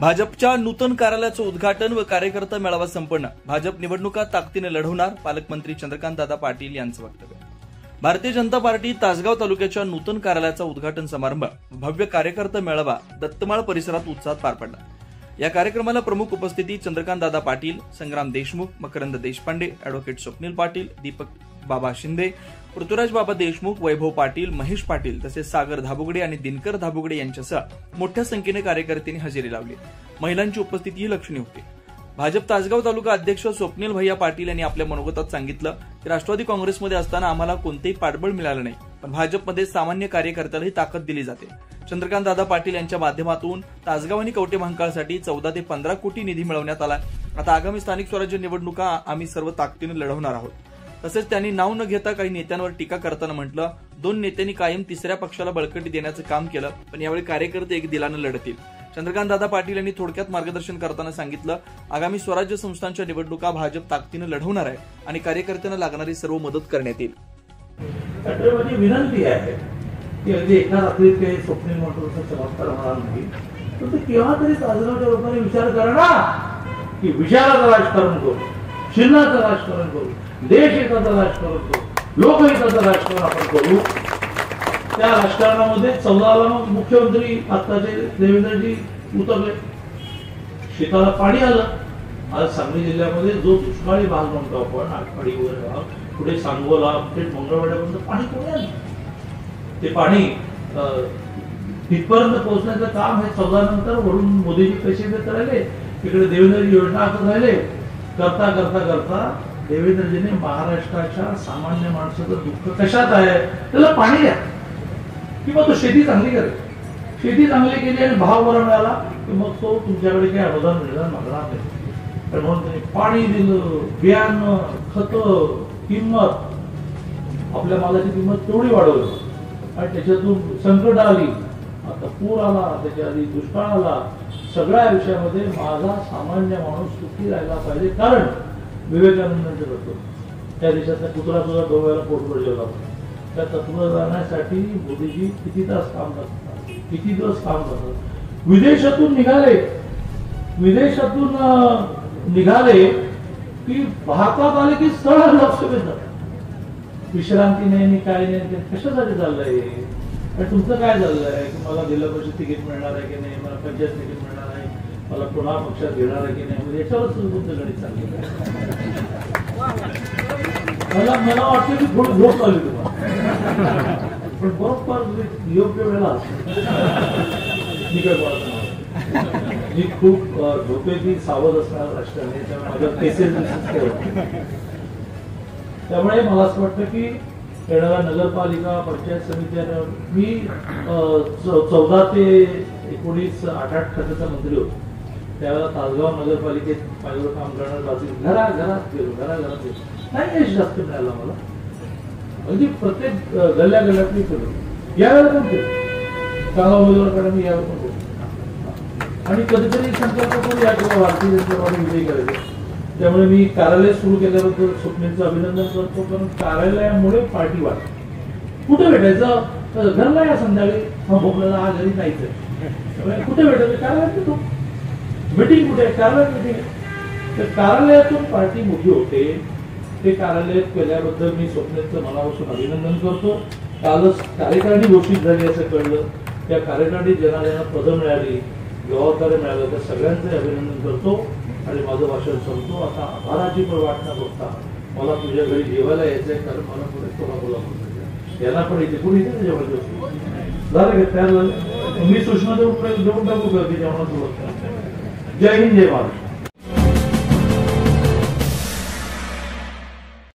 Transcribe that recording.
भाजपच्या नूतन कार्यालयाचं उद्घाटन व कार्यकर्ता मेळावा संपन्न. भाजप निवडणुका ताकदीने लढवणार, पालकमंत्री चंद्रकांतदादा पाटील यांचं वक्तव्य. भारतीय जनता पार्टी तासगाव तालुक्याच्या नूतन कार्यालयाचा उद्घाटन समारंभ, भव्य कार्यकर्ता मेळावा दत्तमाळ परिसरात उत्साहात पार पडला. या कार्यक्रमाला प्रमुख उपस्थिती चंद्रकांतदादा पाटील, संग्राम देशमुख, मकरंद देशपांडे, अॅडव्होकेट स्वप्नील पाटील, दीपक बाबा शिंदे, पृथ्वीराज बाबा देशमुख, वैभव पाटील, महेश पाटील तसेच सागर धाबुगडे आणि दिनकर धाबुगडे यांच्यासह मोठ्या संख्येने कार्यकर्त्यांनी हजेरी लावली. महिलांची उपस्थितीही लक्षणीय होती. भाजप तासगाव तालुका अध्यक्ष स्वप्नील भैया पाटील यांनी आपल्या मनोगतात सांगितलं की राष्ट्रवादी काँग्रेसमध्ये असताना आम्हाला कोणतेही पाठबळ मिळालं नाही, पण भाजपमध्ये सामान्य कार्यकर्त्यालाही ताकद दिली जाते. चंद्रकांतदादा पाटील यांच्या माध्यमातून तासगाव आणि कवठेमहांकाळसाठी 14 ते 15 कोटी निधी मिळवण्यात आला. आता आगामी स्थानिक स्वराज्य निवडणुका आम्ही सर्व ताकदीने लढवणार आहोत. तसेच त्यांनी नाव न घेता काही नेत्यांवर टीका करताना म्हटलं, 2 नेत्यांनी कायम तिसऱ्या पक्षाला बळकटी देण्याचं काम केलं, पण यावेळी कार्यकर्ते एक दिलानं लढतील. चंद्रकांतदादा पाटील यांनी थोडक्यात मार्गदर्शन करताना सांगितलं, आगामी स्वराज्य संस्थांच्या निवडणुका भाजप ताकदीने लढवणार आहे आणि कार्यकर्त्यांना लागणारी सर्व मदत करण्यात येईल. माझी विनंती आहे की अगदी एका रात्रीत काही स्वप्नील मोटरचा चमत्कार होणार नाही, पण ते केव्हा तरी तासगावच्या लोकांनी विचार करा ना की विचाराचं राजकारण करू, चिन्हाचं राजकारण करू, देश हिताचं राजकारण करू, लोकहिताचं राजकारण आपण करू. त्या राजकारणामध्ये 14ला मग मुख्यमंत्री आत्ताचे देवेंद्रजी उतरले, शेताला पाणी आलं. आज सांगली जिल्ह्यामध्ये जो दुष्काळी भाग म्हणतो आपण, आटपाडी वगैरे भाग, पुढे सांगोला, थेट मंगळवाड्यापर्यंत पाणी कोणी आलं. ते पाणी तिथपर्यंत पोहोचण्याचं काम हे 14 नंतर वरून मोदीजी पैसे देत राहिले, इकडे देवेंद्रजी योजना आखत राहिले. करता करता करता देवेंद्रजीने महाराष्ट्राच्या सामान्य माणसाचं दुःख कशात आहे, त्याला पाणी द्या किंवा तो शेती चांगली करेल. शेती चांगली केली आणि भाव बरा मिळाला की मग तो तुमच्याकडे काही अनुदान मागणार नाही. म्हणून त्यांनी पाणी दिलं, बियाणं, खत, किंमत, आपल्या मालाची किंमत तेवढी वाढवली आणि त्याच्यातून संकट आली, आता पूर आला, त्याच्या आधी दुष्काळ आला. सगळ्या विषयामध्ये माझा सामान्य माणूस सुखी राहायला पाहिजे. कारण विवेकानंदांचं तत्व, त्या देशातल्या कुत्रा सुद्धा 2 वेळा पोटभर जेवला पाहिजे. त्या तत्व जाण्यासाठी मोदीजी किती तास काम करतात, किती दिवस काम करतात. विदेशातून निघाले की भारतात आले की स्थळ लोकसभेत जातात. विश्रांती नाही, काय नाही, कशासाठी चाललंय आणि तुमचं काय चाललंय की मला जिल्हा परिषद तिकीट मिळणार आहे की नाही, मला पंचायत तिकीट मिळणार आहे, मला पुन्हा पक्षात घेणार आहे की नाही, म्हणजे याच्यावरच तुमचं गणित चाललेलं आहे. मला वाटतं की थोडी झोप आली तुम्हाला, पण बरोबर योग्य वेळेला मी काय बोलत मी खूप झोपेची सावध असणार राष्ट्राने, त्यामुळे माझ्या केसेस त्यामुळे मला असं वाटतं की येणाऱ्या नगरपालिका, पंचायत समित्या, मी 14 ते 19 8 खात्याचा मंत्री होतो. त्यावेळेला तासगाव नगरपालिकेत माझ्यावर काम करणारे बाजू घराघरात गेलो, नाही यश जास्त मिळालं मला, म्हणजे प्रत्येक गल्ल्या गल्ल्यात मी केलो. यावेळेला पण केलं, चांगला उमेदवार मी यावेळेला पण केलो. आणि कधीतरी संकल्प करून या किंवा भारतीय जनता पार्टी विजयी करायचे. त्यामुळे मी कार्यालय सुरू केल्याबद्दल स्वप्नीलचं अभिनंदन करतो, कारण कार्यालयामुळे पार्टी वाढते. कुठे भेटायचं, घरला या संध्याकाळी, भोपळ्याला हा घरी नाहीच आहे, कुठे भेटायचं, कार्यालयात येतो. मीटिंग कुठे आहे, कार्यालयात मीटिंग आहे. तर कार्यालयातून पार्टी मोठी होते. ते कार्यालय केल्याबद्दल मी स्वप्नीलचं मनापासून अभिनंदन करतो. कालच कार्यकारिणी घोषित झाली असं कळलं, त्या कार्यकारिणीत ज्यांना पदं मिळाली, जबाबदारी मिळाल्या, त्या सगळ्यांचे अभिनंदन करतो आणि माझं भाषण संपतो. आता आभाराची पण वाट न बघता मला तुझ्या घरी जेवायला यायचंय, कारण मला पुढे कोल्हापूरला यांना पण इथे कुणी इथे जेवायचं झालं का, तयार झालं. मी सूचना देऊन टाकू का की जेवणाचं. जय हिंद, जय महाराष्ट्र.